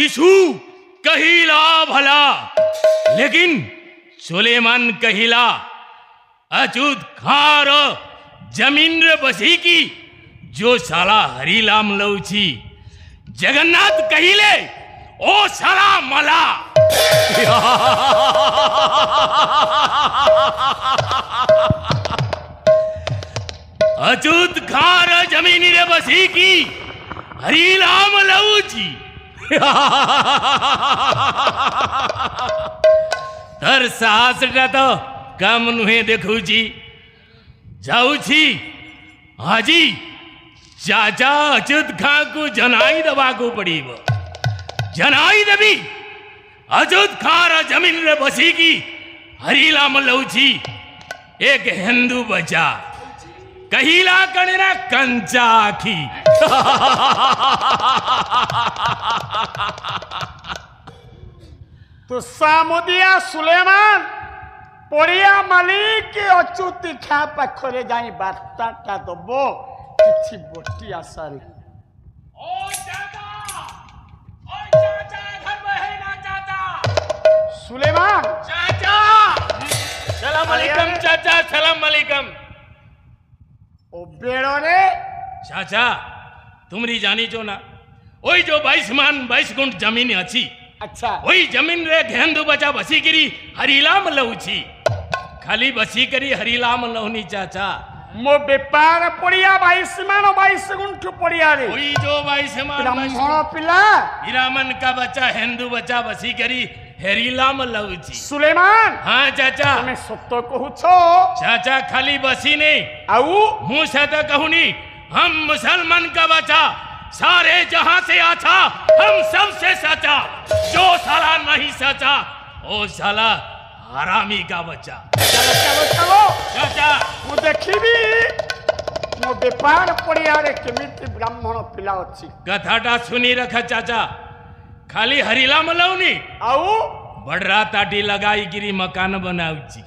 यीशु कहिला भला, लेकिन सुलेमान कहिला अचूत खार जमीन रे बसी की जो साला हरिलाम लौची। जगन्नाथ कहिले ओ साला मला। अचूत खार जमीन रे बसी की हरिलाम लौची। तर साहसटा तो कम नुहे देखुची। जाऊची हाजी चाचा अच्युत खां को जनाई दबा को पड़ी। जनाई दबी अच्युत खां जमीन रे बसी की हरिलाम लौची। एक हिंदू बचा कहिला कणना कंचा आखी। तो सामुदिया सुलेमान पड़िया मालिक अच्युत खां पाखरे जाई बार्ताटा दब किछि बोटी आसारे। ओ चाचा, ओ चाचा घर में है ना चाचा? सुलेमान चाचा सलाम अलैकुम। चाचा सलाम अलैकुम। ओ बेड़ो रे चाचा तुमरी जानी जो ना ओई जो 22 मान 22 गुंठ जमीन अच्छी। अच्छा वही जमीन रे घेंदू बचा बसी करी हरिलाम लौची। खाली बसी करी हरिलाम लौनी चाचा। मो बेपार पड़िया 22 गुंठ पड़िया रे वही जो 22 मान ब्राह्मण पिला हिरामन का बच्चा हिंदू बच्चा बसी करी हरिलाम लौची। सुलेमान हाँ चाचा तुम्हें सत्य कहूछो चाचा खाली बसी नहीं आउ मुंह से तो कहूनी हम मुसलमान का बच्चा सारे जहां से अच्छा हम सबसे सचा। जो साला नहीं सचा वो साला हरामी का बच्चा। चलो चलो चलो चाचा मु देखिबी मो बेपार पड़िया रे केमिति ब्राह्मण पिला अछि। कथाटा सुनी रख चाचा। खाली हरिलाम लौनी आउ बड़रा ताटी लगाई गिरी मकान बनाउची।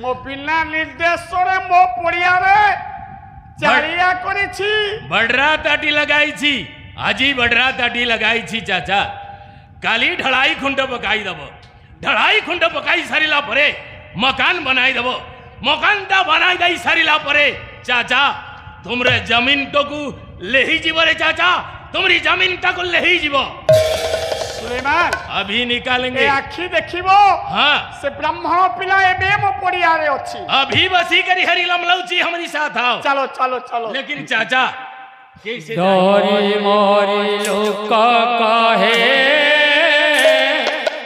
मो बिना निर्देश रे मो पड़िया रे चारिया करिछि। बड़रा ताटी लगाई छी आजी बड़रा ताटी लगाई छी चाचा। काली ढलाई खुंड पकाई दब। ढलाई खुंड पकाई सारिला परे मकान बनाई दब। मकान ता बनाई दई सारिला परे चाचा तुमरे जमीन तो को ले ही जीव रे चाचा। तुमरी जमीन तक ले ही जीव। सुलेमान अभी निकालेंगे। ए आखी देखिबो हाँ से ब्राह्मण पिला एबे मो पड़िया रे अछि। अभी बसी करी हरिलाम लौची हमारी साथ आओ। चलो चलो चलो लेकिन चाचा कैसे डोरी मोरी लोक कहे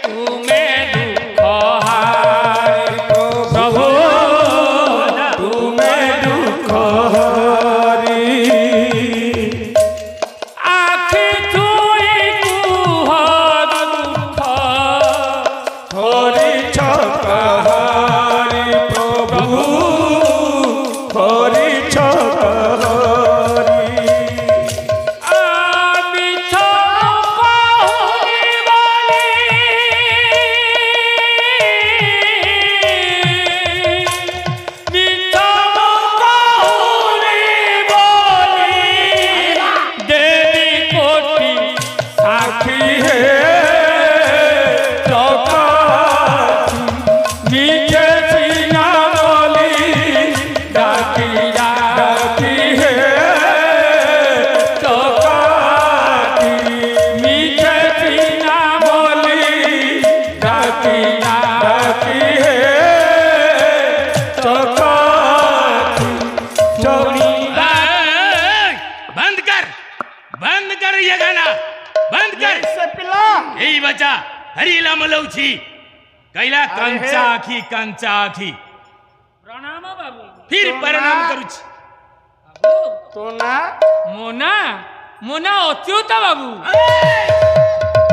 तुम्हें दुख हारी प्रभु तुम्हें दुख हारी आखि छुई कुह दुख हरि छकहारी प्रभु हरि छकहारी बचा हरिलाम लौची कैला कंचा आखी कंचा आखी। प्रणाम बाबू। फिर प्रणाम करूच। तो ना मोना मोना अच्युत बाबू।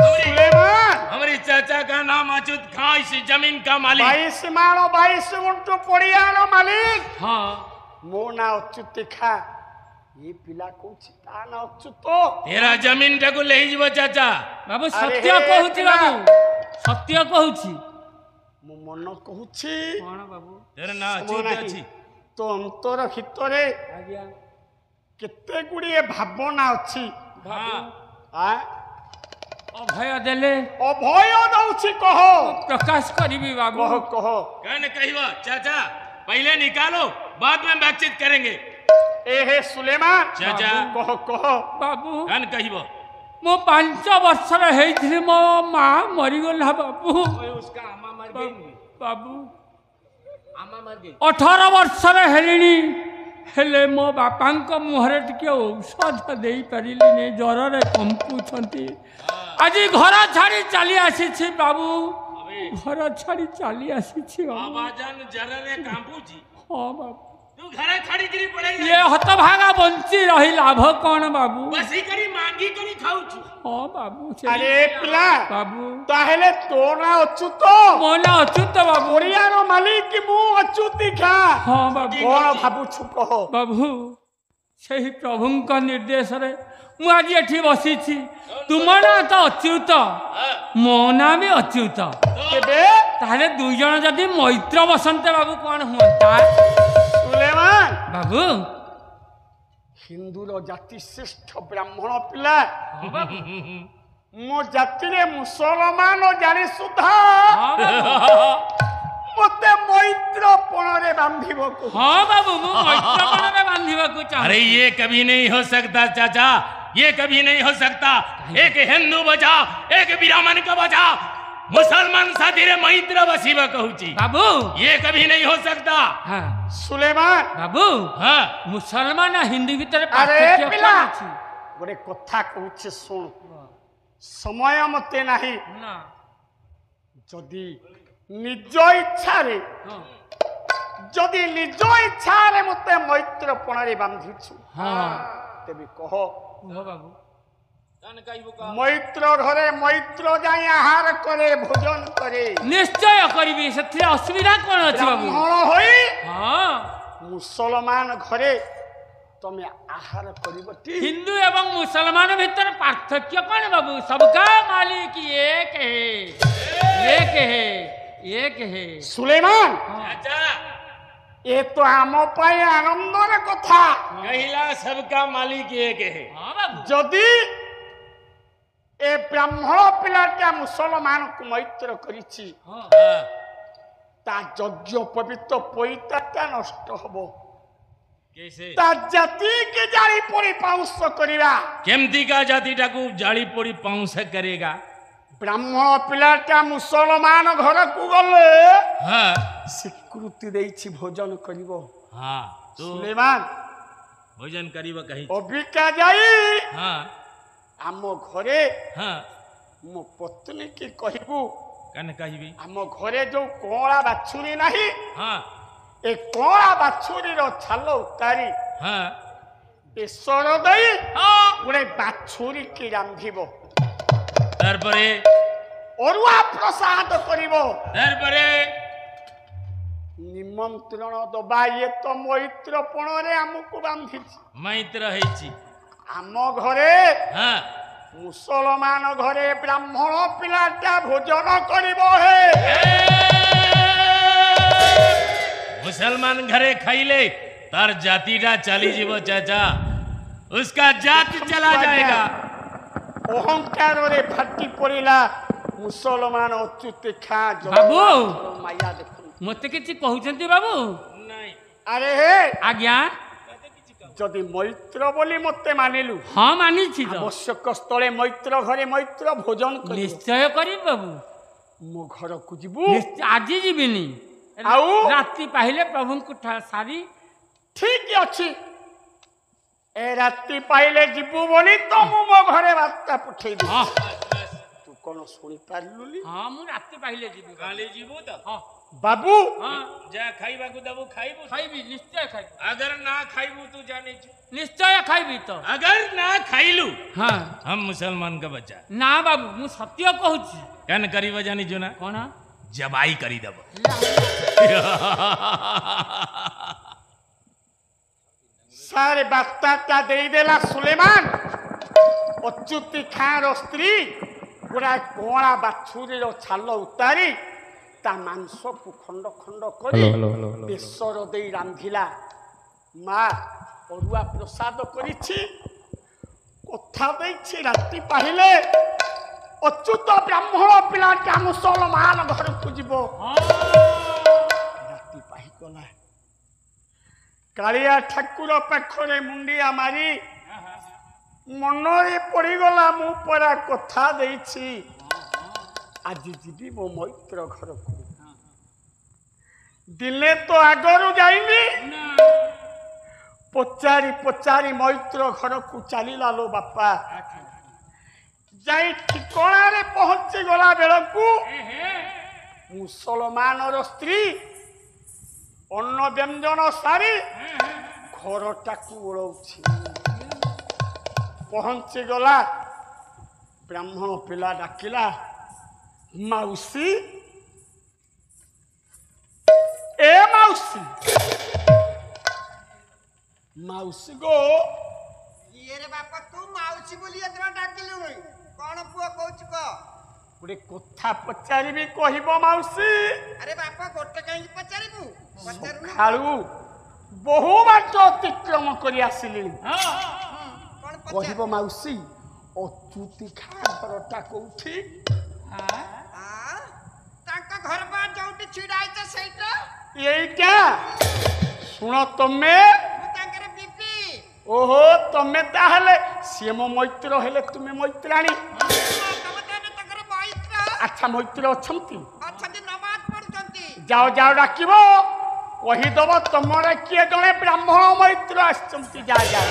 सुलेमान हमारे चाचा का नाम अच्युत खां इस जमीन का मालिक। 22 मानो 22 गुंठ पड़िया रो मालिक। हाँ मो ना अच्युत खा ये पिला कोछि ता ना अच्युत। तेरा जमीन टाको ले ही जीव चाचा। बाबू सत्य कहूची बाबू सत्य कहूची। मो मन कहूछि कौन बाबू? तेरा ना अच्युत अछि। तो अंतर भितरे आज्ञा केते गुड़िए भावना अछि। हाँ ଅଭୟ ଦେଲେ ଅଭୟ ଦଉଛି କହ ପ୍ରକାଶ କରିବି ବାବୁ। କହ କହ कहन कहिबो चाचा पहले निकालो बाद में बातचीत करेंगे। ए हे सुलेमान चाचा कह कह ବାବୁ कहन कहिबो ମୁଁ 5 ବର୍ଷର ହେଇଥିଲି ମୋ ମା ମରିଗଲା ବାବୁ। उसका आमा मर गई ବାବୁ आमा मर गई 18 ବର୍ଷର ହେଲିଣି ହେଲେ ମୋ ବାପାଙ୍କ ମୁହଁରେ ଟିକେ ଔଷଧ ଦେଇପାରିଲିନି ଜ୍ୱରରେ କମ୍ପୁଛନ୍ତି। ଆଜି ଘର ଛାଡ଼ି ଚାଲି ଆସିଛି ବାବୁ। ଘର ଛାଡ଼ି ଚାଲି ଆସିଛି ବାବୁ। आवाजन जररे कांपूची ହଁ ବାବୁ तू घरे छाड़ी गिरी पड़ेगा ଇଏ ହତଭାଗା ବଞ୍ଚି ରହି ଲାଭ କ'ଣ ବାବୁ? बसी करी मांगी करी खाऊछु। ହଁ ବାବୁ ଆରେ ପିଲା ବାବୁ ତାହେଲେ ତୋ ନାଁ ଅଚ୍ୟୁତ ମୋ ନାଁ ଅଚ୍ୟୁତ ବାବୁ। ଓଡ଼ିଆର ମାଲିକ ମୁଁ ଅଚ୍ୟୁତି ଖା ହଁ ବାବୁ କଣ ଭାବୁଛୁ କହ ବାବୁ ସେହି ପ୍ରଭୁଙ୍କ ନିର୍ଦ୍ଦେଶରେ ମୁଁ ଆଜି ଏଠି ବସିଛି। ତୁମ ନାଁ ତ ଅଚ୍ୟୁତ ମୋ ନାଁ ବି ଅଚ୍ୟୁତ। କେବେ ତାହେଲେ ଦୁଇ ଜଣ ଯଦି ମୈତ୍ର ବସନ୍ତେ ବାବୁ କ'ଣ ହୁଅନ୍ତା? ସୁଲେମାନ ବାବୁ ହିନ୍ଦୁର ଜାତି ଶ୍ରେଷ୍ଠ ବ୍ରାହ୍ମଣ ପିଲା ମୋ ଜାତିରେ ମୁସଲମାନ ଜାଣି ସୁଦ୍ଧା ହଁ ବାବୁ ମତେ ମୈତ୍ର ପଣରେ ବାନ୍ଧିବ କହୁ ହଁ ବାବୁ ମୁଁ ମୈତ୍ରପଣରେ ବାନ୍ଧିବାକୁ अरे ଚାହୁଁଛି। ये कभी नहीं हो सकता चाचा ये कभी नहीं हो सकता। एक हिंदू बचा एक ब्राह्मण का बचा मुसलमान साथी रे मैत्र बसीबा कहूची ବାବୁ ये कभी नहीं हो सकता। ହଁ ସୁଲେମାନ ବାବୁ हाँ ମୁସଲମାନ ହିନ୍ଦୁ ଭିତରେ ଆରେ ପାର୍ଥକ୍ୟ ପିଲା କ'ଣ ଅଛି? ଗୋଟେ କଥା କହୁଛି ଶୁଣ ସମୟ ମତେ ନାହିଁ ନା ଯଦି ନିଜ ଇଚ୍ଛାରେ ହଁ ଯଦି ନିଜ ଇଚ୍ଛାରେ ମତେ ମୈତ୍ର ପଣରେ ବାନ୍ଧିଛୁ ହଁ ତେବେ କହ କୁହ ବାବୁ। ମୈତ୍ର ଘରେ ମୈତ୍ର ଯାଇ ଆହାର କରେ ଭୋଜନ କରେ ନିଶ୍ଚୟ କରିବି ସେଥିରେ ଅସୁବିଧା କ'ଣ ଅଛି ବାବୁ? ବ୍ରାହ୍ମଣ ହୋଇ ହଁ ମୁସଲମାନ ଘରେ ତମେ ଆହାର କରିବଟି ହିନ୍ଦୁ ଏବଂ ମୁସଲମାନ ଭିତରେ ପାର୍ଥକ୍ୟ କ'ଣ ବାବୁ? ସବକା ମାଲିକ ଏକ ହେ ଏକ ହେ। ସୁଲେମାନ चाचा ଏ ତ ଆମ ପାଇଁ ଆନନ୍ଦର କଥା कहिला सबका मालिक एक है। ହଁ ବାବୁ ଯଦି ଏ ବ୍ରାହ୍ମଣ ପିଲାଟା ମୁସଲମାନକୁ ମୈତ୍ର କରିଛି ହଁ हाँ, ତା ଯଜ୍ଞ ପବିତ୍ର ପଇତାଟା ନଷ୍ଟ ହବ कैसे ତା ଜାତିକି ଜାଳି ପୋଡ଼ି ପାଉଁଶ କରିବା केमती का जाति टाकू जाली पोड़ी पाउंस करेगा। ବ୍ରାହ୍ମଣ ପିଲାଟା ମୁସଲମାନ ଘରକୁ ଗଲେ हाँ ସ୍ୱୀକୃତି ଦେଇଛି ଭୋଜନ କରିବ हाँ तो ସୁଲେମାନ भोजन करीब कहीं। ଅବିକା ଯାଇ हाँ ଆମ ଘରେ हाँ ମୋ ପତ୍ନୀ କି କହିବୁ कन कहिबी ଆମ ଘରେ ଯୋଉ କଅଁଳା ବାଛୁରୀ ନାହିଁ हाँ ଏ କଅଁଳା ବାଛୁରୀର ଛାଲ ଉତାରି हाँ ବେସର ଦେଇ हाँ ଗୋଟେ ବାଛୁରୀ କି ରାନ୍ଧିବ तारपरे ଅରୁଆ ପ୍ରସାଦ କରିବ तारपरे ନିମନ୍ତ୍ରଣ ଦବା ଇଏ ତ ମୈତ୍ରପଣରେ ଆମକୁ ବାନ୍ଧିଛି मैत्र ହେଇଛି। ଆମ ଘରେ हाँ ମୁସଲମାନ ଘରେ ବ୍ରାହ୍ମଣ ପିଲାଟା ଭୋଜନ କରିବ ହେ मुसलमान घरे खाइले तार जातिटा चली जीव चाचा उसका जात चला जाएगा। ଅହଙ୍କାରରେ ଫାଟି ପଡ଼ିଲା ମୁସଲମାନ ଅଚ୍ୟୁତ ଖା ବାବୁ। ମାୟା ଦେଖୁ ମୋତେ କିଛି କହୁଛନ୍ତି ବାବୁ? नहीं ଆରେ ହେ ଆଜ୍ଞା ଯଦି ମୈତ୍ର ବୋଲି ମତେ ମାନିଲୁ ହଁ ମାନିଛି ତ ଆବଶ୍ୟକ ସ୍ଥଳେ ମୈତ୍ର ଘରେ ମୈତ୍ର ଭୋଜନ କରିବୁ ନିଶ୍ଚୟ କରିବି ବାବୁ। ମୋ ଘରକୁ ଯିବୁ ଆଜି ଯିବିନି ଆଉ? ରାତି ପାହିଲେ ପ୍ରଭୁଙ୍କୁ ସାରି ଠିକ ଅଛି ଏ ରାତି ପାଇଲେ ଯିବୁ ବୋଲି ତ ମୁଁ ମୋ ଘରେ ବାର୍ତ୍ତା ପଠେଇବି ହଁ ତୁ କଣ ଶୁଣିପାରିଲୁନି ହଁ ମୁଁ ରାତି ପାହିଲେ ଯିବି काली जीवो तो ହଁ ବାବୁ ହଁ जा खाइबा को दबो खाइबो। ଖାଇବି ନିଶ୍ଚୟ ଖାଇବି अगर ना खाइबू तू जाने छु। ନିଶ୍ଚୟ ଖାଇବି ତ अगर ना खाइलू ହଁ हम मुसलमान का बच्चा ନା ବାବୁ ମୁଁ ସତ୍ୟ କହୁଛି। कन करीब जानी जो ना କ'ଣ जबाई करी दबो। ସାରେ ବାର୍ତ୍ତାଟା ଦେଇଦେଲା ସୁଲେମାନ ଅଚ୍ୟୁତି ଖାଁର ସ୍ତ୍ରୀ ପୁରା କଅଁଳା ବାଛୁରୀର ଛାଲ ଉତାରି ତା ମାଂସକୁ ଖଣ୍ଡ ଖଣ୍ଡ କରି ବେସର ଦେଇ ରାନ୍ଧିଲା ମା ଅରୁଆ ପ୍ରସାଦ କରିଛି କଥା ଦେଇଛି ରାତି ପାହିଲେ ଅଚ୍ୟୁତ ବ୍ରାହ୍ମଣ ପିଲାଟା ମୁସଲମାନ ଘରକୁ ଯିବ। ରାତି ପାହିଗଲା। କାଳିଆ ଠାକୁର ପାଖରେ ମୁଣ୍ଡିଆ ମାରି ମନରେ ପଡ଼ିଗଲା, ମୁଁ ପରା କଥା ଦେଇଛି ଆଜି ଯିବି ମୋ ମୈତ୍ର ଘରକୁ। ଦିନେ ତ ଆଗରୁ ଯାଇନି, ପଚାରି ପଚାରି ମୈତ୍ର ଘରକୁ ଚାଲିଲା ଲୋ ବାପା। ଯାଇ ଠିକଣାରେ ପହଞ୍ଚିଗଲା ବେଳକୁ ମୁସଲମାନର ସ୍ତ୍ରୀ ଅନ୍ନ ବ୍ୟଞ୍ଜନ ସାରି ଘରଟାକୁ ଓଳଉଛି। ପହଞ୍ଚିଗଲା, ବ୍ରାହ୍ମଣ ପିଲା ଡାକିଲା, ମାଉସୀ, ଏ ମାଉସୀ, ମାଉସୀ ଗୋ। ଇଏରେ ବାପା ତୁ ମାଉସୀ ବୋଲି ଏଥର ଡାକିଲୁ। କଣ ପୁଅ କହୁଛୁ କହ? ଗୋଟେ କଥା ପଚାରିବି, କହିବ ମାଉସୀ? ଆରେ ବାପା ଗୋଟେ କାହିଁକି ପଚାରିବୁ? ପଚାରୁନୁ। ସକାଳୁ ବହୁ ବାଟ ଅତିକ୍ରମ କରି ଆସିଲିଣି। କଣ କହିବ ମାଉସୀ, ଅଚ୍ୟୁତି ଖା ଘରଟା କୋଉଠି? ତାଙ୍କ ଘର ବା ଯୋଉଠି ଛିଡା ହେଇଛ ସେଇଟା। ଏଇଟା ଶୁଣ ତମେ। ମୁଁ ତାଙ୍କର ବିପି। ଓହୋ, ତମେ ତାହେଲେ ସିଏ ମୋ ମୈତ୍ର ହେଲେ ତୁମେ ମୈତ୍ରାଣୀ। ତମେ ତାହେଲେ ତାଙ୍କର ମୈତ୍ର। ଆଚ୍ଛା, ମୈତ୍ର ଅଛନ୍ତି? ଅଛନ୍ତି, ନମାଜ ପଢୁଛନ୍ତି। ଯାଅ ଯାଅ ଡାକିବ, କହିଦବ ତମର କିଏ ଜଣେ ବ୍ରାହ୍ମଣ ମୈତ୍ର ଆସିଛନ୍ତି। ଯା ଯା।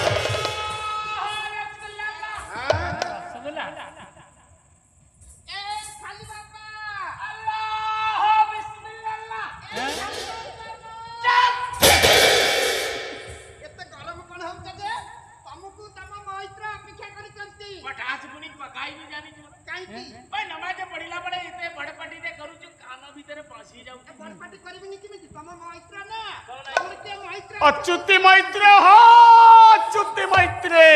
ଏତେ ଗରମ କଣ ହଉଛି ଯେ ତମକୁ ତମ ମୈତ୍ର ଅପେକ୍ଷା କରିଛନ୍ତି? କାହିଁକି? ନମାଜ ପଢିଲା ବେଳେ ଏତେ ବଡପାଟିରେ କରୁଛୁ, କାନ ଭିତରେ ପଶି ଯାଉଛି। ବଡପାଟି କରିବିନି କେମିତି? ତମ ମୈତ୍ର ନା। ତମର କିଏ ମୈତ୍ର? ଅଚ୍ୟୁତି ମୈତ୍ର। ହଁ, ଅଚ୍ୟୁତି ମୈତ୍ରେ।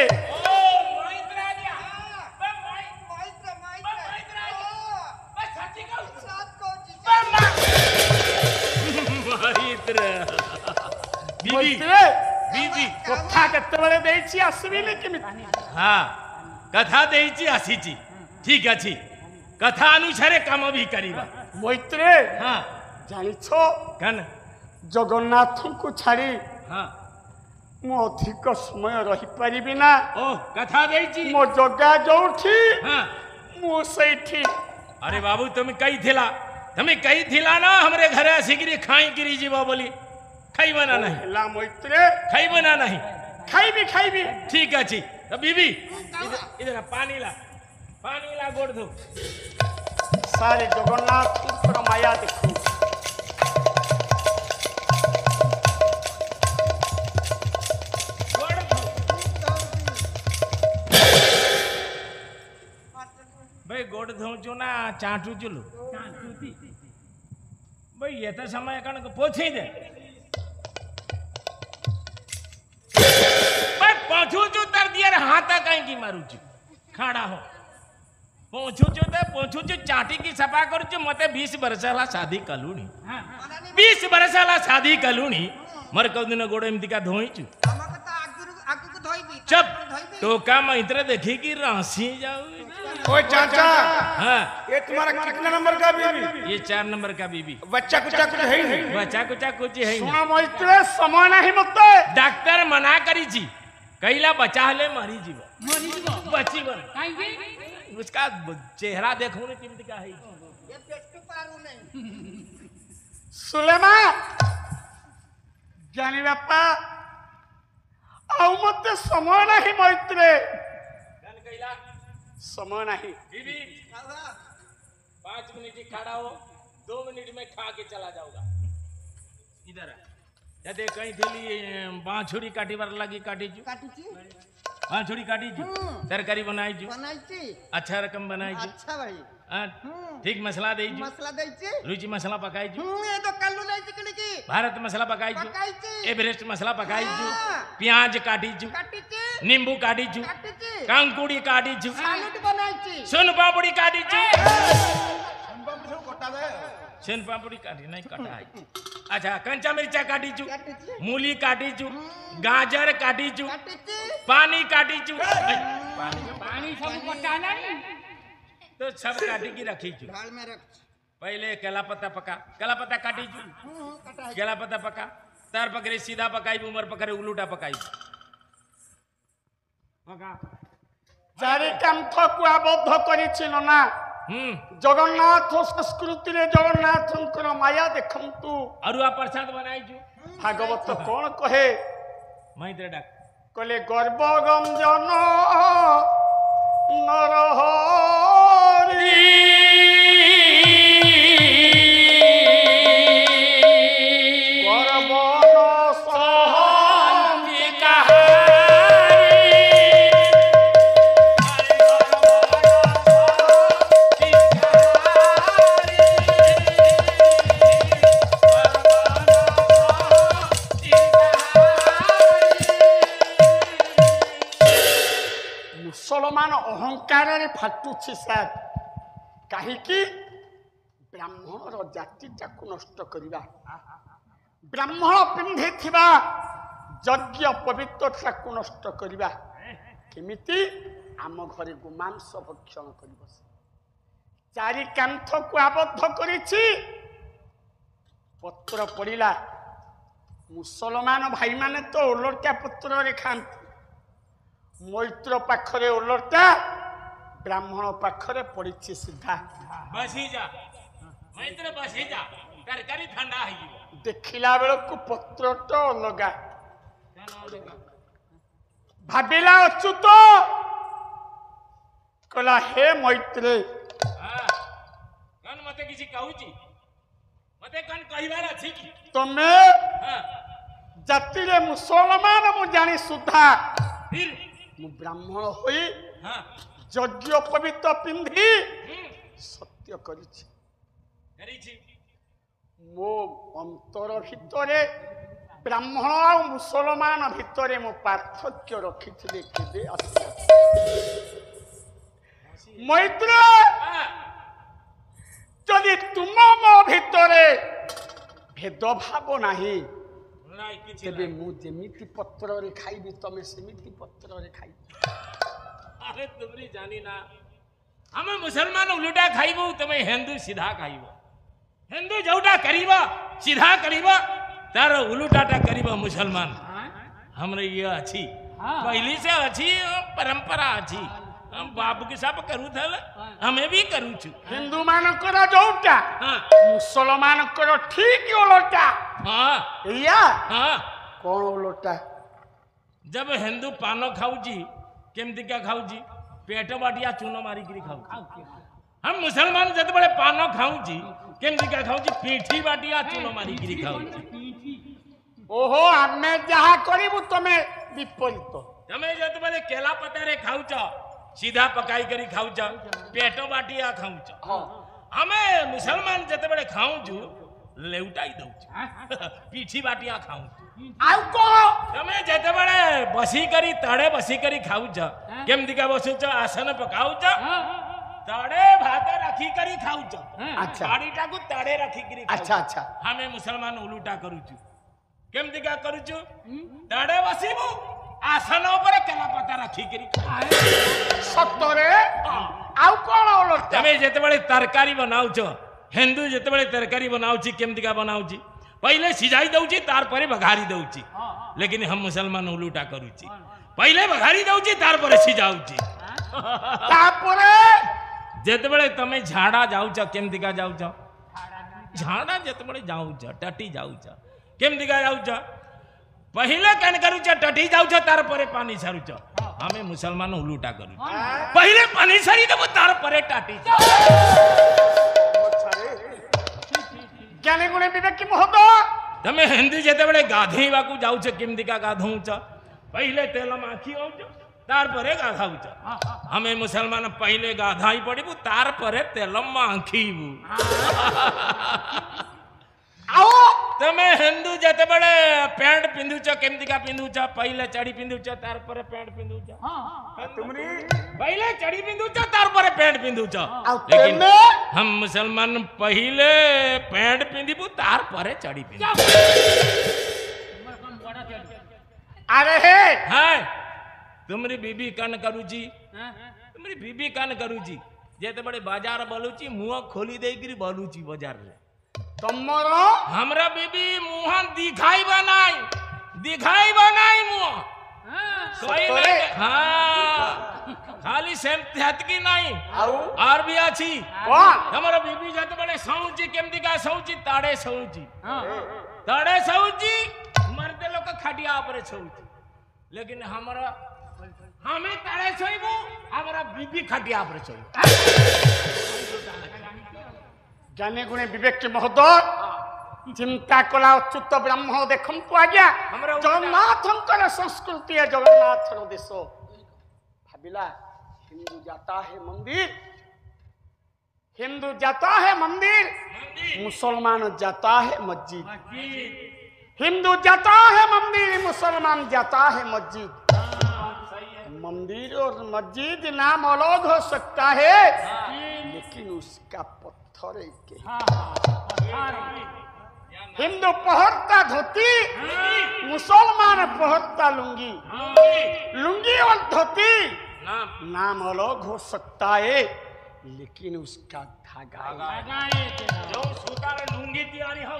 ମୈତ୍ରେ କଥା କେତେବେଳେ ଦେଇଛି, ଆସିବିନି କେମିତି? ହଁ, କଥା ଦେଇଛି, ଆସିଛି। ଠିକ ଅଛି, କଥା ଅନୁସାରେ କାମ ବି କରିବା। ମୈତ୍ରେ, ହଁ, ଜାଣିଛ କାନ ଜଗନ୍ନାଥଙ୍କୁ ଛାଡ଼ି ହଁ, ମୁଁ ଅଧିକ ସମୟ ରହିପାରିବି ନା। ଓ କଥା ଦେଇଛି। ମୋ ଜଗା ଯୋଉଠି, ହଁ, ମୁଁ ସେଇଠି। अरे बाबू तुम कही थिला ना हमरे घरे आसिकी खाई गिरी जीव बोली खाइब ना नहीं ହେଲା ମୈତ୍ରେ, खाइब ना नहीं ଖାଇବି ଖାଇବି। ठीक अच्छी तो बीबी इधर पानी ला गोड़ धो ସାରେ ଜଗନ୍ନାଥଙ୍କର ମାୟା ଦେଖୁ। गोड़ धो भाई गोड़ धोचु ना चाटू चुलू भाई ये तो समय कण पोछी दे भाई पोछू चु तर दिया हाथ कहीं की मारू चु खाड़ा हो पोछू चु चाटी की सफा करू चु मते 20 वर्ष ला शादी कलुणी 20 वर्ष ला शादी कलुणी मर कौ दिन गोड़ एमती का धोई चु चुप टोका मैत्र देखी कि राशि जाऊ ओए चाचा, हाँ ये तुम्हारा कितना नंबर का बीबी? ये 4 नंबर का बीबी बच्चा कुछ है ही नहीं। बचा कुचा कुछ है ही ଶୁଣ नहीं। ମୈତ୍ରେ, ସମୟ ନାହିଁ ମତେ। डॉक्टर मना करी छी कहिला बचा ले मरी जीव बची बन उसका चेहरा देखो ने केमती का है ସୁଲେମା, ଜାଣି ବାପା, ଆଉ ମତେ ସମୟ ନାହିଁ ମୈତ୍ରେ, कहिला ସମୟ ନାହିଁ। बीबी 5 मिनट ही खड़ा हो 2 मिनट में खा के चला जाऊंगा इधर जदे कहीं थी बाँछुरी काटी बार लगी काटी जू बाँछुरी काटी जू तरकारी बनाई जू अच्छा रकम बनाई जू अच्छा भाई ठीक मसला दे जू मसला देइछि रुचि मसला पकाई जू ए तो कल्लू नहीं चिकनी की भारत मसला पकाई जू पकाइछि एवरेस्ट मसला पकाई जू हाँ। प्याज काटी जू काटिछि नींबू काटी जू काटिछि कांकुड़ी काटी जू सालुट बनाइछि सोन पापड़ी काटी जू कोटा दे। सोन पापड़ी काटी नहीं कटा है अच्छा कंचा मिर्चा काटी जू काटिछि मूली काटी जू गाजर काटी जू काटिछि पानी काटी जू पानी सब कटा नहीं तो सब काटी की रखी छु ढाल में रख पहले केला पत्ता पका केला पत्ता काटी छु कटा केला पत्ता पका तार पकड़े सीधा पकाई उमर पकड़े उलूटा पकाई চারি কান্থ কু আবদ্ধ করেছিল না জগন্নাথ সংস্কৃতিরে জগন্নাথঙ্কর মায়া দেখন্তু अरुआ प्रसाद बनाई छु ভাগবত কোন কহে महिंद्र डाक কলে গর্ব গঞ্জন নরহরি গর্বন সহন্তিকা মুসলমান অহংকারে ফাটুছি স্যার কাহিকি ব্রাহ্মণর জাতিটাকে নষ্ট করিবা ব্রাহ্মণ পিন্ধিথিবা যজ্ঞ পবিত্রতাকে নষ্ট করিবা কেমিতি আম ঘরে গোমাংস ভক্ষণ করিব চারি কান্থকু আবদ্ধ করেছি পত্র পড়িলা মুসলমান ভাই মানে তো ওলটা পত্রে খাଆନ୍ତି মৈত্র পাখরে ওলটা ব্রাহ্মণ পাখরে পড়িছি সিধা बसी जा महिंद्र बसी जा तरकारी ठंडा है ଦେଖିଲା ବେଳକୁ ପତ୍ରଟା ଅଲଗା ଭାବିଲା ଅଚ୍ୟୁତ କହିଲା ହେ ମୈତ୍ରେ कौन मते किसी कहू छी मते कौन कहिबार अछि की ତମେ हां ଜାତିରେ ମୁସଲମାନ ମୁଁ ଜାଣି ସୁଦ୍ଧା फिर ମୁଁ ବ୍ରାହ୍ମଣ ହୋଇ हां ଯଜ୍ଞ ପବିତ୍ର ପିନ୍ଧି ସତ୍ୟ କରିଛି करी छी ମୋ ଅନ୍ତର ଭିତରେ ବ୍ରାହ୍ମଣ ଆଉ ମୁସଲମାନ ଭିତରେ ମୁଁ ପାର୍ଥକ୍ୟ ରଖିଥିଲି କେବେ ଆସିଲା ମୈତ୍ର हां ଯଦି ତୁମ ମୋ ଭିତରେ ଭେଦଭାବ ନାହିଁ नाही किछि ତେବେ ମୁଁ ଯେମିତି ପତ୍ରରେ ଖାଇବି ତମେ ସେମିତି ପତ୍ରରେ ଖାଇବ अरे तुमरी जानी ना हम मुसलमान उलटा खाइबो तमे हिंदू सीधा खाइबो हिंदू जोटा करीबा सीधा करीबा तार उलटाटा करीबा मुसलमान हमरे ये अछि पहली से अछि परंपरा अछि हम बाप के सब करू थल हमें भी करू छु ହିନ୍ଦୁ ମାନଙ୍କର ଯୋଉଟା हां ମୁସଲମାନଙ୍କର ଠିକ ଓଲଟା हां ଏଇଆ हां କଣ ଓଲଟା जब हिंदू पान खाऊजी केमती क्या खाऊजी पेट बाटिया चूनो मारी करी खाऊजी हम मुसलमान जब बड़े पान खाऊजी केमती क्या खाऊजी पीठी बाटिया चूनो मारी करी खाऊजी ଓହୋ ଆମେ ଯାହା କରିବୁ ତମେ ବିପରୀତ તમે જત બલે કેલા પતારે ખાઉચ સીધા પકાઈ કરી ખાઉચ પેટો બાટિયા ખાઉચ અમે મુસલમાન જતે બલે ખાઉચુ લેવટાઈ દઉં પીઠી બાટિયા ખાઉં ଆଉ କଣ તમે જતે બલે બસી કરી તળે બસી કરી ખાઉચ કેમ દીકા બસુચ આસન પકાઉચ તળે ભાત રાખી કરી ખાઉચ আচ্ছা બાડીટાકુ તળે રાખી કરી আচ্ছা আচ্ছা અમે મુસલમાન ઉલુટા કરુચુ કેમ દીકા કરુચુ તળે બસીબુ आसन ଉପରେ କେଲା ପତା ରଖିକିରି ସତରେ ଆଉ କଣ ଓଲଟା ତମେ ଯେତେବେଳେ ତରକାରୀ ବନାଉଛ ହିନ୍ଦୁ ଯେତେବେଳେ ତରକାରୀ ବନାଉଛି କେମିତିକା ବନାଉଛି पहले सिजाई दउची तार परे बघारी दउची लेकिन हम मुसलमान उलूटा करूची पहले बघारी दउची तार परे सिजाउची ତାପରେ जेतबेले तमे झाड़ा जाउछ केमितिका जाउछ झाड़ा जेतबेले जाउछ टटी जाउछ केमितिका जाउछ पहले कन करूछ टटी जाउछ तार परे पानी छारुछ हमें मुसलमान उलूटा करू पहले पानी छारी देबो तार परे टाटी ज्ञानी गुणी विवेकी महोदय तमे हिंदू जेतेबेले गाधेइबाकू जाउछ केमितिका गाधौछ पहले तेल माखी होउछ तार परे गाधाउछ हमें मुसलमान पहले गाधाई पड़िबू तार परे तेल माखीबू आओ तमे हिंदू जेतेबेले पैंट पिंधुछ केमितिका पिंधुछ पहले चढ़ी पिंधुछ तार परे पैंट पिंधुछ तुमरी पहले चढ़ी पिंधुछ तार परे पैंट पिंधुछ आओ लेकिन तेमे हम मुसलमान पहले पैंट पिंधिबू तार परे चढ़ी पिंधु अरे हे हाय तुमरी बीबी कन करूची तुमरी बीबी कन करूची जेते बड़े बाजार बोलूची मुंह खोली देगिरी बोलूची बाजार रे तमर हमरा बीबी मुंह दिखाई बनाई मुंह कोई सतरे? नहीं हाँ खाली सेम हतकी नहीं आउ और भी अच्छी कौन हमारा बीबी जाते बड़े सौची केमती का सौची ताड़े सौची मरते लोग खटिया पर सौची लेकिन हमारा हमें ताड़े सोईबो हमारा बीबी खटिया पर सोई जाने गुणे विवेक के महोदय चिंता कला अच्युत ब्राह्मण देखंतु आज्ञा हमरा जगन्नाथंकर संस्कृति है जगन्नाथ देश भाविला हिंदू जाता है मंदिर मुसलमान जाता है मस्जिद हिंदू जाता है मंदिर मुसलमान जाता है मस्जिद मंदिर और मस्जिद नाम अलग हो सकता है लेकिन उसका पत्थर एक है हिंदू पहनता धोती मुसलमान पहनता लुंगी और धोती नाम अलग हो सकता है लेकिन उसका धागा जो सूतारे लुंगी तैयारी हो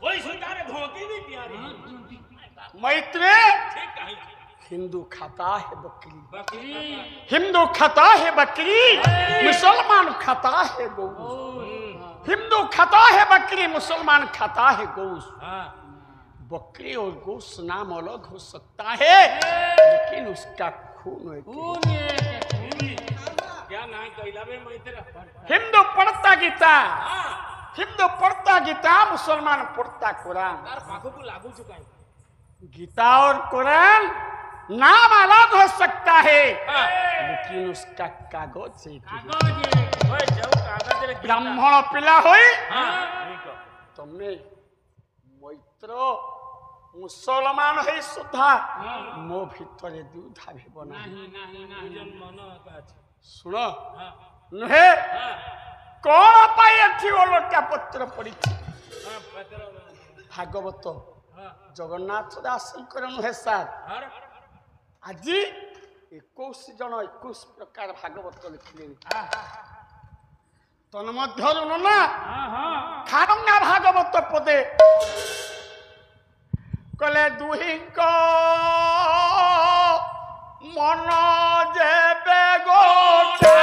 वही सूतारे धोती भी तैयारी मैत्रे ठीक कही हिंदू खाता है बकरी हिंदू खाता है बकरी मुसलमान खाता है गौस हिंदू खाता है बकरी मुसलमान खाता है गौस बकरी और गौस नाम अलग हो सकता है लेकिन उसका खून एक क्या ना कहला बे मैत्र हिंदू पढ़ता गीता मुसलमान पढ़ता कुरान तार पाखो को लागू चुका है गीता और कुरान नाम अलग हो सकता है लेकिन उसका कागज एक ही है। ओए जाओ कागज रे ब्राह्मण पिला होई हां ठीक तमे मैत्र मुसलमान है सुधा मो भितरे दूधा भी बना जन मन का सुन नुहे कौन पाई अच्छी ओलटा पत्र पड़ी पत्र भागवत जगन्नाथ दासंकर नुहे सार आज 21 जन 21 प्रकार भागवत लिखिले तन्मध्यरु ना खारंगा भागवत पदे कले दुहिंक मन जेबे गोटा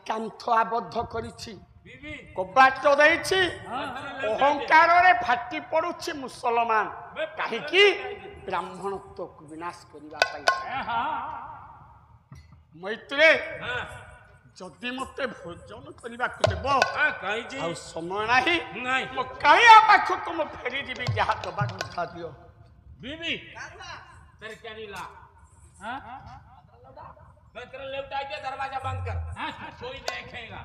कांथ आबद्ध करिछि कबाट देइछि अहंकार रे फाटी पडुछि मुसलमान काहे कि ब्राह्मणत्व को विनाश करिबा पाई मैत्रे जदि मते भोजन करिबा को देबो कहि जी आ समय नाही नहीं मो काया पाखो तुम फेरी दिबी जहा दबा उठा दियो बीबी तरकारी ला हां बकर लेउटा के दरवाजा बंद कर कोई देखेगा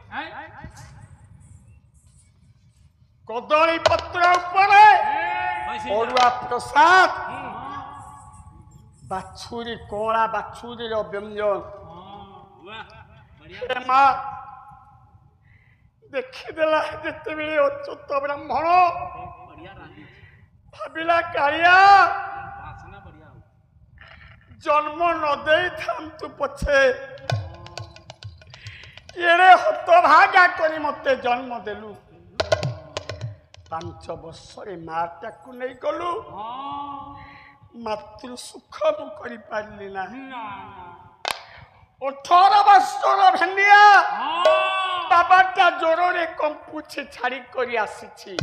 कदली पत्र ऊपर अरुआ प्रसाद बाछुरी कोला बाछुरी रो व्यंजन बढ़िया देखी देला जते बेले अच्युत ब्राह्मण बढ़िया रानी भाबिला कालिया वासना बढ़िया जन्म न दे थांतु पछे एरे हतभागा करी मते जन्म देलु 5 वर्षरे माटा को नहीं गलु मातृ सुख मु करी पारली ना 18 वर्षर भेंडिया बाबाटा जोरे कंपुछे छाड़ी करी आसीछि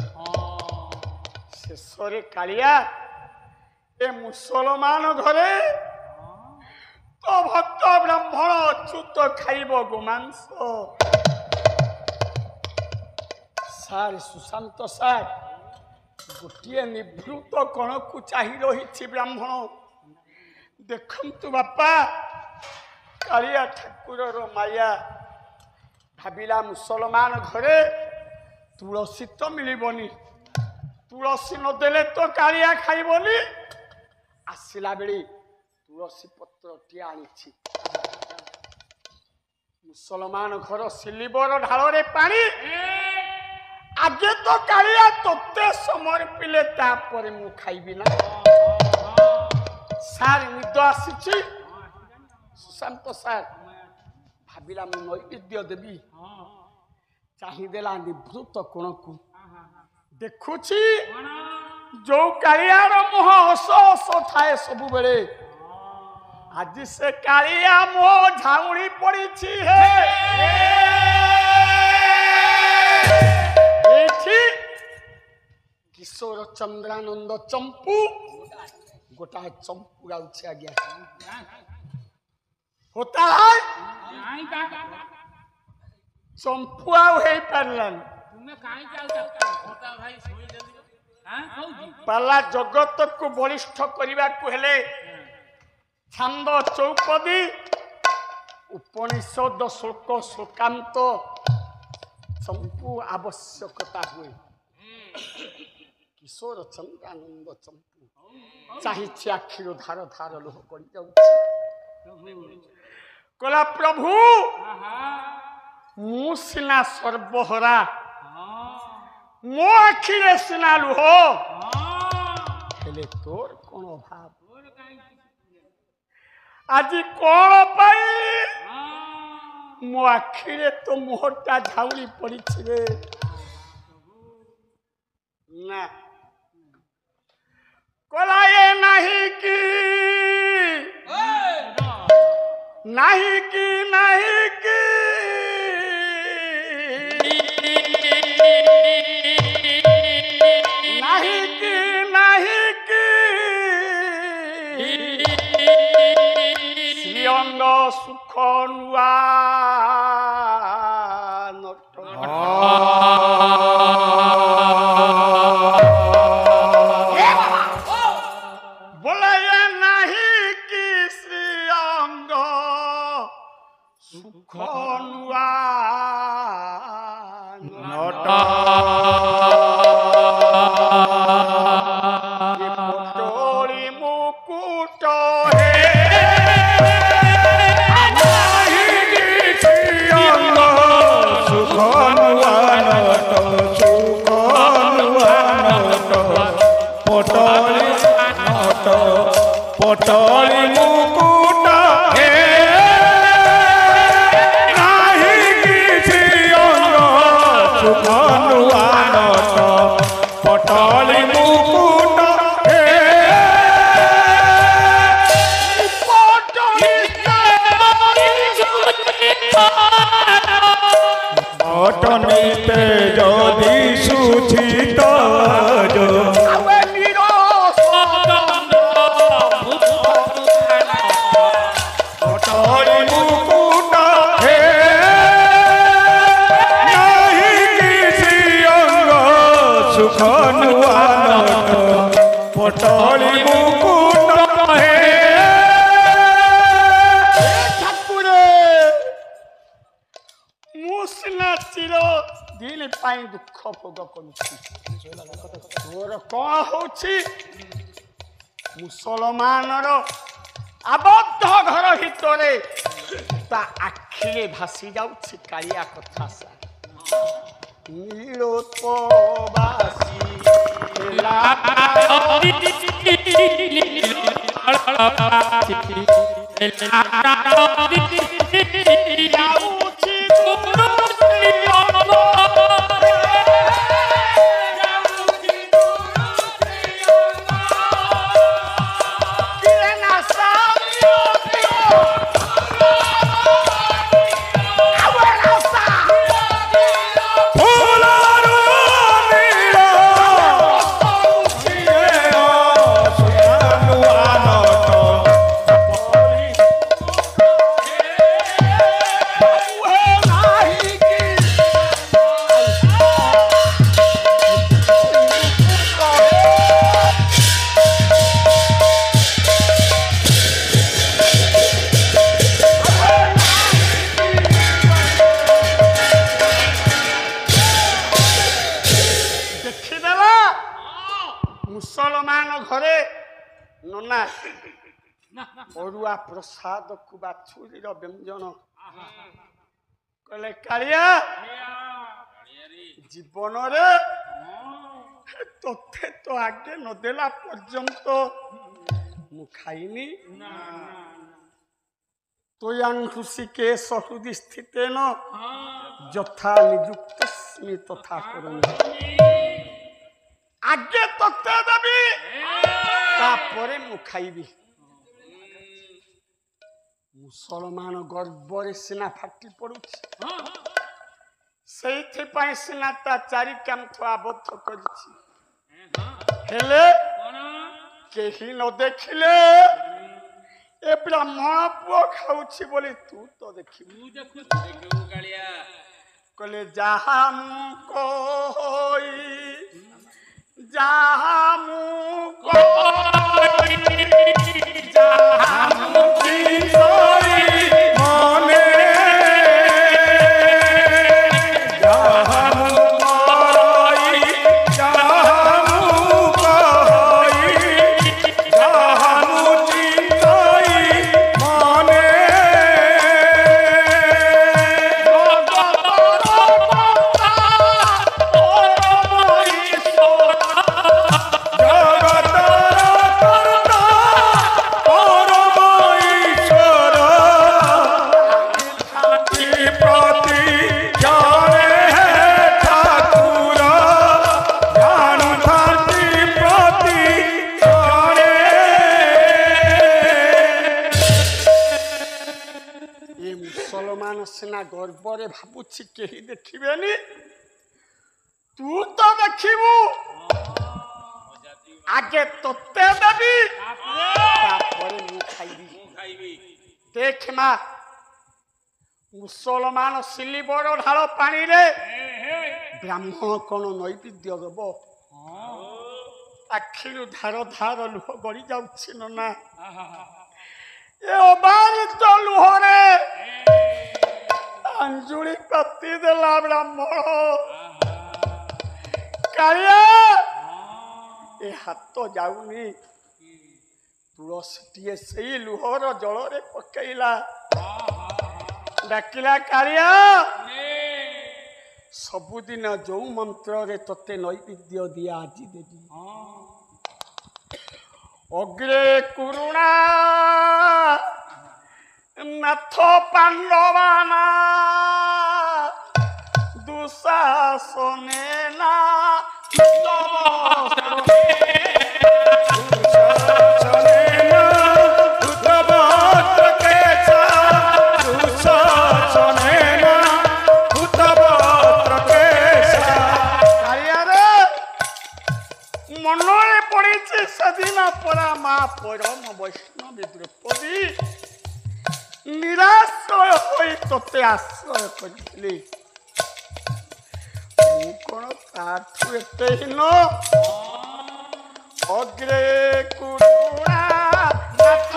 शेषरे कालिया ए मुसलमान घरे तो भक्त ब्राह्मण अच्युत खाइब गोमांस सार सुशांत सार गोटे निभृत कण को चाही रही ब्राह्मण देखंतु बापा कालिया ठाकुर माया ভাবিলা মুসলমান ঘরে তুলসী তো মিলবনি, তুলসী নদেলে তো কালিয়া খাইবনি। আসিলা বেড়ে তুলসী পত্রটি আনিছি। মুসলমান ঘর সিলিবর ঢাଳରେ পানি। আগে তো কালিয়া তোতে সমর্পিলে তাপরে মু খাইবি না। স্যার নিদ আসিছি। সুশান্ত স্যার ভাবিলা মু নୈବେଦ୍ୟ ଦେବି। ଚାହିଁଦେଲା ନିଭୃତ କୋଣକୁ। ଦେଖୁଛି ଯୋଉ କାଳିଆର ମୁହଁ ହସ ହସ ଥାଏ ସବୁବେଳେ, ଆଜି ସେ କାଳିଆ ମୁହଁ ଝାଉଁଳି ପଡ଼ିଛି। ହେ ଏଇଠି କିଶୋର ଚନ୍ଦ୍ରାନନ୍ଦ ଚମ୍ପୁ ଗୋଟାଏ ଚମ୍ପୁ ଗାଉଛି ଆଜ୍ଞା। होता है चंपू आउ हे पारलान पाला जगत को बलिष्ठ करने को हेले छंद चौपदी उपनिषद श्लोक श्लोकांत चंपू आवश्यकता हुए। किशोर चंद्रानंद चंपू चाहिए आखिर धार धार लोह कर कला प्रभु मु सिना सर्वहरा मो आखिरे सिना लुह हेले तोर कोन भाव आज कोन पाई मो आखिरे तो मुहटा झाउली पड़ी रे ना कला ये नहीं की नहीं की नहीं की नहीं की नहीं की श्रीअंग सुख नुआ नट पटोली मुकुट हे नाही किसी अंग सुख नुआ नट पटोली मुकुट हे पटनीते जदि सुचित जो पटोली मुकुट हे ठाकुरे मुसना चिर दिन पाई दुख भोग करुछि तोर कौन होछि मुसलमानर आबद्ध घर हितरे ता आखिरे भासी जाउछि कालिया कथा सा नीलोत्पवासी ନା ଅରୁଆ ପ୍ରସାଦକୁ ବାଛୁରୀର ବ୍ୟଞ୍ଜନ କହିଲେ କାଳିଆ ଜୀବନରେ ତୋତେ ତ ଆଗେ ନଦେଲା ପର୍ଯ୍ୟନ୍ତ ମୁଁ ଖାଇନି ତ୍ୱୟାଂଘୃଷିକେଶ ହୃଦି ସ୍ଥିତେନ ଯଥା ନିଯୁକ୍ତସ୍ମି ତଥା କରୋମି ଆଗେ ତୋତେ ଦେବି ତାପରେ ମୁଁ ଖାଇବି ମୁସଲମାନ ଗର୍ବରେ ସିନା ଫାଟି ପଡୁଛି ସେଇଥିପାଇଁ ସିନା ତା ଚାରି କାନ୍ଥ ଆବଦ୍ଧ କରିଛି ହେଲେ କେହି ନ ଦେଖିଲେ ଏ ବ୍ରାହ୍ମଣ ପୁଅ ଖାଉଛି ବୋଲି ତୁ ତ ଦେଖିବୁ କହିଲେ ଯାହା ମୁଁ କହି ଯାହା ମୁଁ କହି ଯାହା ମୁଁ ଚିନ୍ତଇ ମନେ ଯାହା ମୁଁ କହି ଯାହା ମୁଁ କହି ଯାହା ମୁଁ ଚିନ୍ତଇ ମନେ ସିନା ଗର୍ବରେ ଭାବୁଛି କେହି ଦେଖିବେନି ତୁ ତ ଦେଖିବୁ ଆଗେ ତୋତେ ଦେବି ତାପରେ ମୁଁ ଖାଇବି ଦେଖ ମା ମୁସଲମାନ ସିଲିବର ଢାଳ ପାଣିରେ ବ୍ରାହ୍ମଣ କଣ ନୈବେଦ୍ୟ ଦେବ ଆଖିରୁ ଧାର ଧାର ଲୁହ ଗଡ଼ି ଯାଉଛି ନନା ଏ ଅବାରିତ ଲୁହରେ अंजुली पत्ती देला ब्राह्मण कालिया ए हाथ जाऊनी तुलसीटीए से लुहर जल पकईला डाकिला कालिया सबुदिन जो मंत्र रे तते नैवेद्य दिया आज देवी अग्रे कुरुणा नाथ पांडवाना दुशासने ना मनरे पड़ी सदिना परा माँ परम वैष्णवी द्रौपदी निराश्रय होई तोते आश्रय करी कौन ताठू एते हीन अग्रे कुरुणा नाथ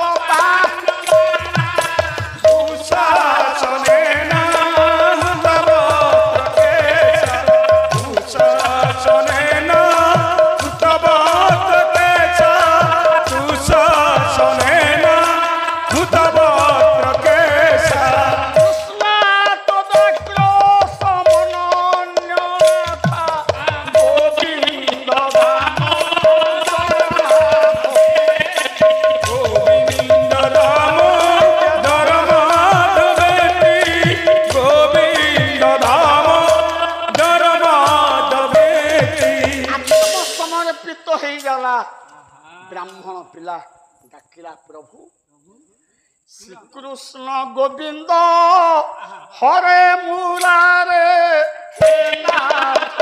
दुशासनेना दुशासनेना ब्राह्मण पिला डाकिला प्रभु श्रीकृष्ण गोविंद हरे मुरारे हे नाथ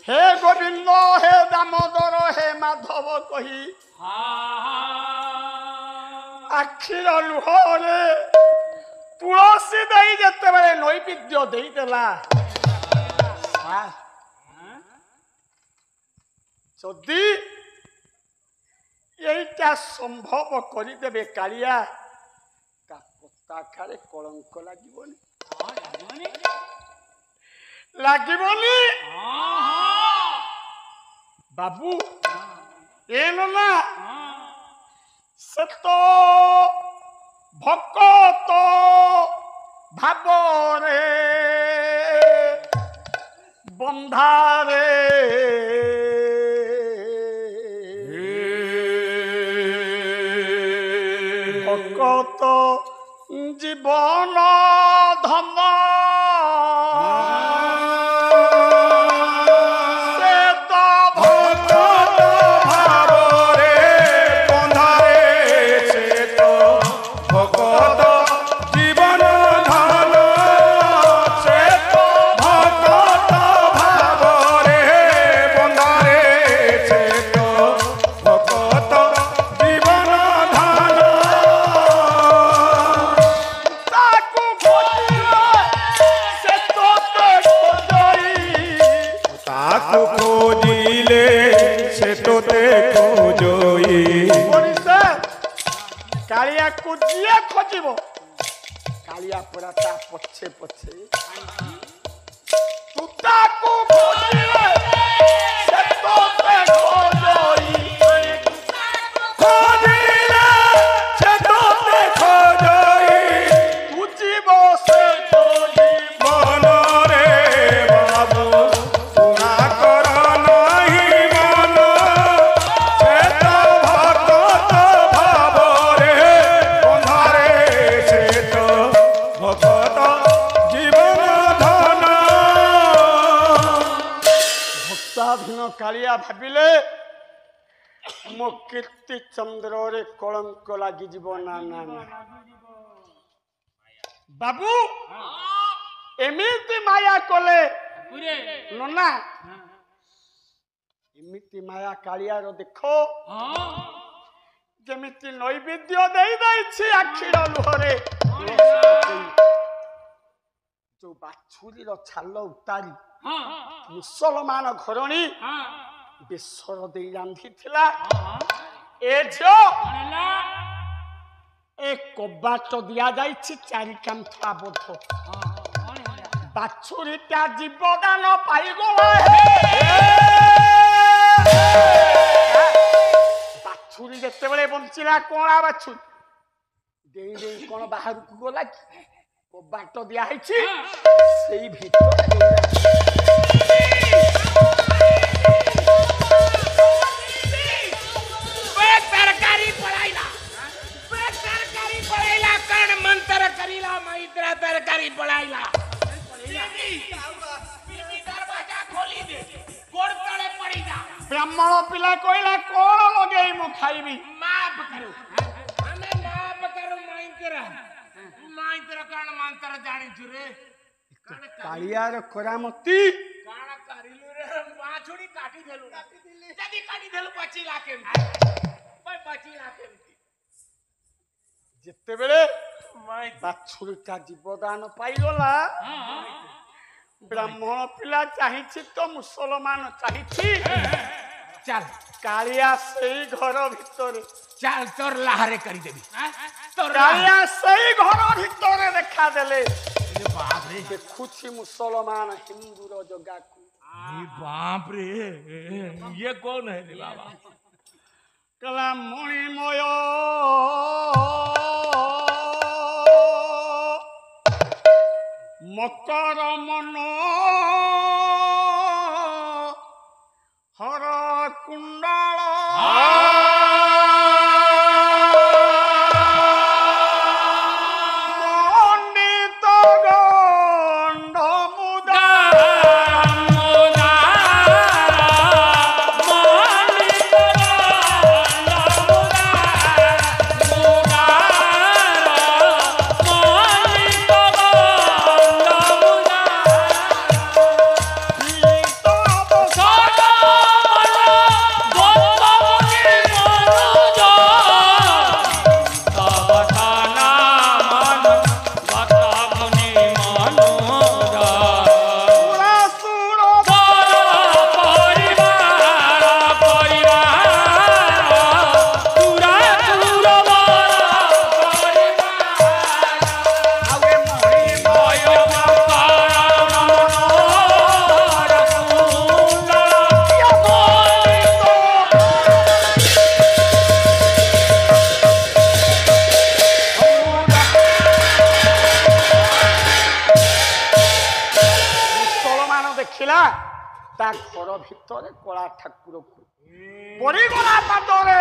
হে গোবিন্দ হে দামোদর হে মাধব কহি আখির লুহরে তুলসী দেই যেତେବେଳେ নৈবেদ্য ଦେଇଦେଲା যদি এইটা সম্ভব କରିଦେବେ କାଳିଆ ତା ପତାକାରେ କଳଙ୍କ ଲାଗିବନି ଲାଗିବନି ବାବୁ ଏନ ନା ସେ ତ ଭକତ ଭାବରେ ବନ୍ଧାରେ ভকত জীবন ধন সে তো ভক্ত ভাবরে বন্ধারে সে তো ভকত জীবন ধন সে তো ভকত ভাবরে বন্ধারে সে তো ভকত জীবন ধন তাকু খোঁজিলে সে তোতে খোঁজই তাকু খোঁজিলে সে তোতে খোঁজই মরিছে কালিয়াକୁ ଯିଏ ଖୋଜିବ କାଳିଆ ପରା ତା ପଛେ ପଛେ ତୁ ତାକୁ ଖୋଜିଲେ ସେ ତୋତେ ଖୋଜଇ খোঁজিলে সে তোতে খোঁজই তু ଯିବ ସେ ଖୋଜି মনরে বাবু পুরা কর নাহি মন সে তো ভকত ভাবরে বন্ধারে সে তো ভকত জীবন ধন ଭକ୍ତାଧୀନ କାଳିଆ ଭାବିଲେ ମୋ କୀର୍ତ୍ତି ଚନ୍ଦ୍ରରେ କଳଙ୍କ ଲାଗିଯିବ ନା ନା ନା ବାବୁ ଏମିତି ମାୟା କଲେ ନନା ଏମିତି ମାୟା କାଳିଆର ଦେଖ ଯେମିତି ନୈବେଦ୍ୟ ଦେଇ ଦେଇଛି ଆଖିର ଲୁହରେ ଯୋଉ ବାଛୁରୀର ଛାଲ ଉତାରି ମୁସଲମାନ ଘରଣୀ ବେସର ଦେଇ ରାନ୍ଧିଥିଲା ଏ ଝିଅ ଏ କବାଟ ଦିଆଯାଇଛି ଚାରି କାନ୍ଥ ଆବଦ୍ଧ ବାଛୁରୀଟା ଜୀବଦାନ ପାଇଗଲା ବାଛୁରୀ ଯେତେବେଳେ ବଞ୍ଚିଲା କଣା ବାଛୁରୀ ଦେଇ ଦେଇ କଣ ବାହାରକୁ ଗଲା କି କବାଟ ଦିଆହେଇଛି ସେଇ ଭିତରେ तरकारी पड़ाइला कण मंत्र करीला मैत्रा तरकारी पड़ाइला दरवाजा खोली दे गोड़ तले पड़ी जा ବ୍ରାହ୍ମଣ ପିଲା କହିଲା କଣ ଲଗେଇ ମୁଁ ଖାଇବି माफ करो हमें माफ करो मैत्रा कण मंत्र जानी छुरे କାଳିଆର କରାମତି काण करिलु रे बाछुड़ी काटी देलु जदी काटी देलु 25 लाख एम 25 लाख एम ଯେତେବେଳେ ବାଛୁରୀଟା ଜୀବଦାନ ପାଇଗଲା ବ୍ରାହ୍ମଣ ପିଲା ଚାହିଁଛି ତ ମୁସଲମାନ ଚାହିଁଛି चल କାଳିଆ ସେଇ ଘର ଭିତରେ चल तोर लहरे करी देबी तोर କାଳିଆ ସେଇ ଘର ଭିତରେ ଦେଖାଦେଲେ बाप रे ଦେଖୁଛି ମୁସଲମାନ ହିନ୍ଦୁର ଜଗାକୁ बाप रे ये कौन है रे बाबा କହିଲା ମଣିମୟ ମକର ମନ ହର କୁଣ୍ଡଳ ମଣ୍ଡିତ ଗଣ୍ଡ ମୁଦା ତା ଘର ଭିତରେ କଳା ଠାକୁରକୁ ପଡ଼ିଗଲା ପାଦରେ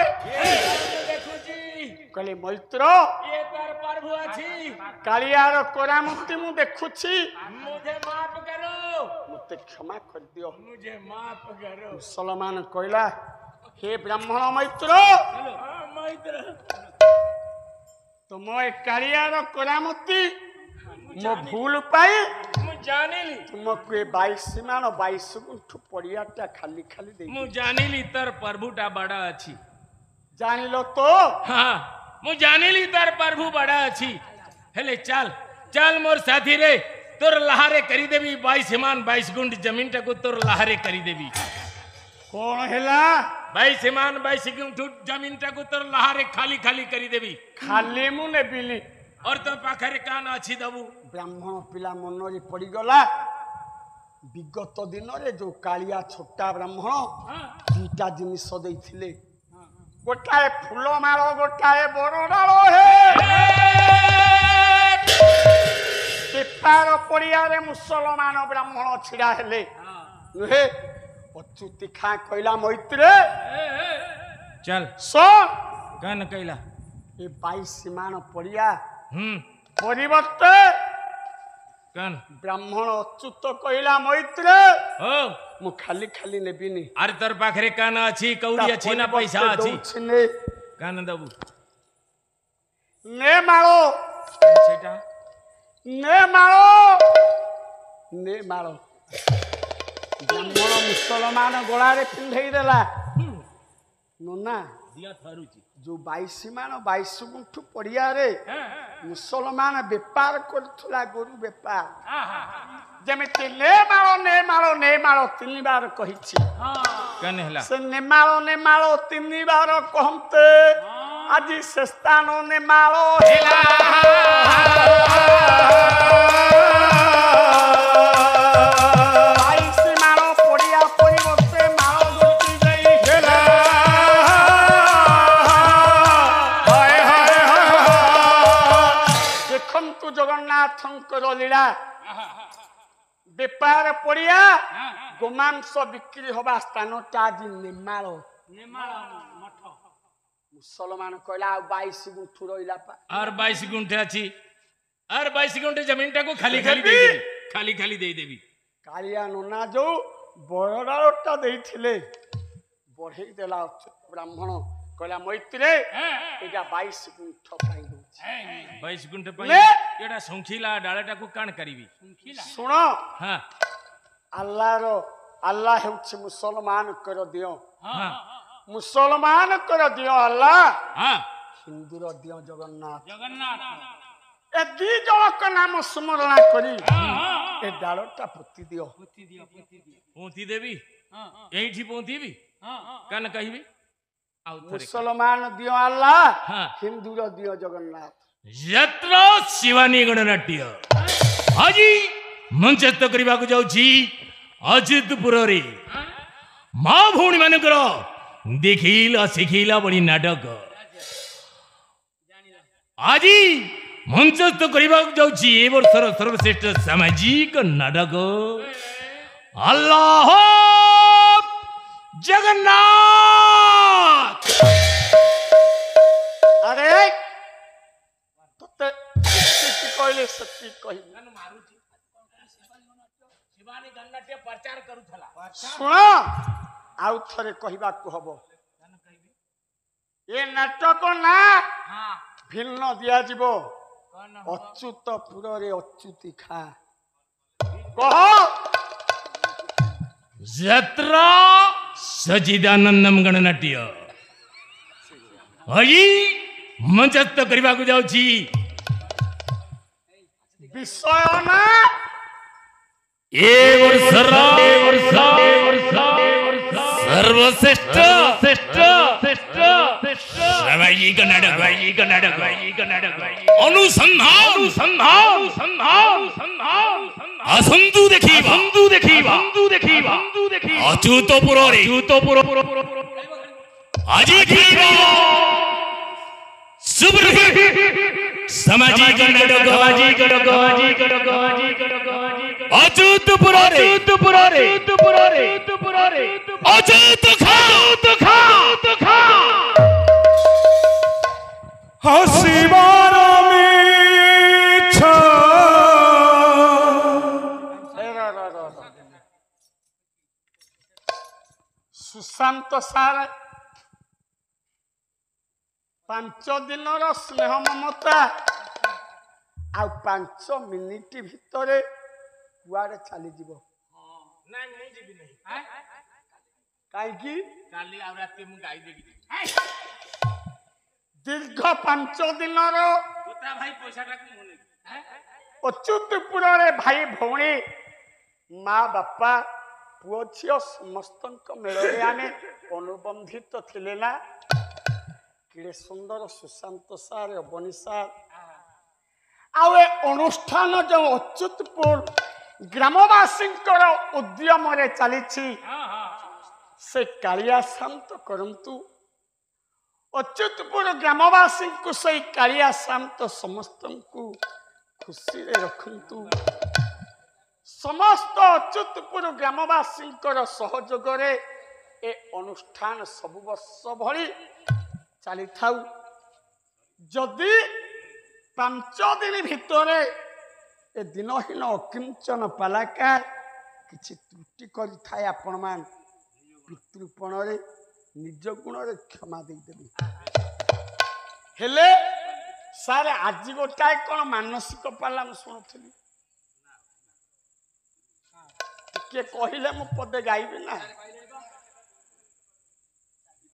ଦେଖୁଛି କହିଲେ ମୈତ୍ର ଇଏ ତାର ପ୍ରଭୁ ଅଛି କାଳିଆର କରାମୂର୍ତ୍ତି ମୁଁ ଦେଖୁଛି मुझे माफ करो ମୋତେ କ୍ଷମା କରିଦିଅ मुझे माफ करो ମୁସଲମାନ କହିଲା ହେ ବ୍ରାହ୍ମଣ ମୈତ୍ର मैत्र ତୁମ ଏ କାଳିଆର କରାମୂର୍ତ୍ତି ମୋ ଭୁଲ ପାଇଁ ମୁଁ ଜାଣିଲି ତୁମକୁ ଏ 22 ମାଣ 22 ଗୁଣ୍ଠ ପଡ଼ିଆଟା ଖାଲି ଖାଲି ଦେଇ ମୁଁ ଜାଣିଲି ତାର ପ୍ରଭୁଟା ବଡ଼ ଅଛି ଜାଣିଲ ତ ହଁ ମୁଁ ଜାଣିଲି ତାର ପ୍ରଭୁ ବଡ଼ ଅଛି ହେଲେ ଚାଲ ଚାଲ ମୋର ସାଥିରେ ତୋର ଲାହାରେ କରିଦେବି 22 ମାନ 22 ଗୁଣ୍ଠ ଜମିନଟାକୁ ତୋର ଲାହାରେ କରିଦେବି କଣ ହେଲା 22 ମାନ 22 ଗୁଣ୍ଠ ଜମିନଟାକୁ ତୋର ଲାହାରେ ଖାଲି ଖାଲି କରିଦେବି ଖାଲି ମୁଁ ନେବିନି और तो पाखरे कान अच्छी दबू ବ୍ରାହ୍ମଣ ପିଲା ମନରେ ପଡ଼ିଗଲା ବିଗତ ଦିନରେ ଯୋଉ କାଳିଆ ଛୋଟା ବ୍ରାହ୍ମଣ ଦୁଇଟା ଜିନିଷ ଦେଇଥିଲେ ଗୋଟାଏ ଫୁଲ ମାଳ ଗୋଟାଏ ବର ଡାଳ ହେ ବେପାର ପଡ଼ିଆରେ ମୁସଲମାନ ବ୍ରାହ୍ମଣ ଛିଡ଼ା ହେଲେ ନୁହେଁ ଅଚ୍ୟୁତି ଖାଁ କହିଲା ମୈତ୍ରେ चल ଶୁଣ कान कैला ଏ 22 ମାଣ ପଡ଼ିଆ हम्म ପରିବର୍ତ୍ତେ कान ବ୍ରାହ୍ମଣ ଅଚ୍ୟୁତ କହିଲା ମୈତ୍ରେ ओ ମୁଁ ଖାଲି ଖାଲି ନେବିନି अरे तोर पाखरे कान अच्छी कौड़ी अच्छी ना पैसा अच्छी ଦଉଛି ନେ कान दबू ନେ ମାଳ सेटा ନେ ମାଳ ନେ ମାଳ ବ୍ରାହ୍ମଣ ମୁସଲମାନ ଗଳାରେ ପିନ୍ଧେଇ ଦେଲା ନନା दिया थारुची ଯୋଉ 22 ମାଣ 22 ଗୁଣ୍ଠ ପଡ଼ିଆରେ ମୁସଲମାନ ବେପାର କରୁଥିଲା ଗୋରୁ ବେପାର ଯେମିତି ନେ ମାଳ 3 ବାର କହିଛି कान हला ସେ ନେମାଳ 3 ବାର କହନ୍ତେ ଆଜି ସେ ସ୍ଥାନ ନେମାଳ ହେଲା 22 ମାଣ ପଡ଼ିଆ ପରିବର୍ତ୍ତେ ମାଳ ଗୋଟି ଦେଇ ହେଲା ଦେଖନ୍ତୁ ଜଗନ୍ନାଥଙ୍କର ଲୀଳା ବେପାର ପଡ଼ିଆ ଗୋମାଂସ ବିକ୍ରି ହବା ସ୍ଥାନଟା ଆଜି ନେମାଳ ମୁସଲମାନ କହିଲା ଆଉ 22 ଗୁଣ୍ଠ ରହିଲା ପା और 22 गुंठे अच्छी और 22 गुंठे जमीनटा को खाली खाली दे देबी खाली खाली दे देबी କାଳିଆ ନନା ଯୋଉ ବରଡାଳଟା ଦେଇଥିଲେ ବଢେଇ ଦେଲା ବ୍ରାହ୍ମଣ କହିଲା ମୈତ୍ରେ ଏଇଟା 22 ଗୁଣ୍ଠ ପାଇ ଦଉଛି 22 गुंठे पाई ले। एटा संखिला डाळेटा को कान करबी ଶୁଣ हां ଆଲ୍ଲାହ ହେଉଛି ମୁସଲମାନଙ୍କର ଦିଅ हां ମୁସଲମାନଙ୍କର ଦିଅ ଆଲ୍ଲାହ हां ହିନ୍ଦୁର ଦିଅ ଜଗନ୍ନାଥ जगन्नाथ ଏ ଦି ଜଣଙ୍କ ନାମ ସ୍ମରଣ କରି ଏ ଡାଳଟା ପୋତି ଦିଅ पोंती देबी एठी पोंती भी कान कहबी आउ थरे ମୁସଲମାନ ଦିଅ ଆଲ୍ଲାହ ହଁ। ହିନ୍ଦୁର ଦିଅ ଜଗନ୍ନାଥ ଯାତ୍ରା ଶିବାନୀ ଗଣନାଟ୍ୟ ଆଜି ମଞ୍ଚସ୍ଥ କରିବାକୁ ଯାଉଛି ଅଜିତପୁରରେ ମା ଭଉଣୀ ମାନଙ୍କର ଦେଖିଲା ଶିଖିଲା ବଢି ନାଟକ ଆଜି ମଞ୍ଚସ୍ଥ କରିବାକୁ ଯାଉଛି ଏ ବର୍ଷର ସର୍ବଶ୍ରେଷ୍ଠ ସାମାଜିକ ନାଟକ ଆଲ୍ଲାହ ଜଗନ୍ନାଥ ଆରେ ତତେ ସେତିକି କହିଲେ ସେତିକି କହିବି ଶୁଣ ଆଉ ଥରେ କହିବାକୁ ହବ ଏ ନାଟକ ନା ଭିନ୍ନ ଦିଆଯିବ ଅଚ୍ୟୁତପୁରରେ ଅଚ୍ୟୁତି ଖା କହ ଯାତ୍ରା ସଚିଦାନନ୍ଦମ ଗଣନାଟ୍ୟ ଆଜି ମଞ୍ଚସ୍ଥ କରିବାକୁ ଯାଉଛି ବିଷୟ ନା ଏ ବର୍ଷର ସର୍ବଶ୍ରେଷ୍ଠ ସାମାଜିକ ନାଟକ ଅନୁସନ୍ଧାନ ଆସନ୍ତୁ ଦେଖିବା ଅଚ୍ୟୁତପୁରରେ ଆଜି ଖେଳିବ ସାମାଜିକ ନାଟକ ଅଚ୍ୟୁତପୁରରେ हसीबार मिछ सुशांत सार 5 दिनर स्नेह ममता आ 5 मिनिट भितरे कुआड़े चली जीव ନାଇଁ ମୁଁ ଯିବି ନାହିଁ कहीं କାଲି ଆଉ ରାତି ମୁଁ ଗାଈ ଦେଇକି ଯିବି दीर्घ 5 दिनर ତା ଭାଇ ପଇସାଟାକୁ ମୁଁ ନେବି अच्युतपुर भाई भौणी माँ बापा पुओ झील समस्त मेल आमे अनुबंधित थिले ना कि सुंदर सुशांत सार अबनी सार आए अनुष्ठान जो अच्युतपुर ग्रामवासी उद्यम चली से कालिया शांत करंतु अच्युतपुर ग्रामवासी को से कालिया शांत समस्त को खुशी रखंतु समस्त अच्युतपुर ग्रामवासी सहयोग ए अनुष्ठान सब वर्ष भली चली थाउ जदि 5 दिन भितर ए दिनहीन अकिंचन पालाकार किछि त्रुटि करि थाए आपण मान पितृपण रे निज गुण रे क्षमा दे देबी हेले सारे आज गोटाए कौन मानसिक पाला मैं शुणुली किए कहले मु पदे गाइबी ना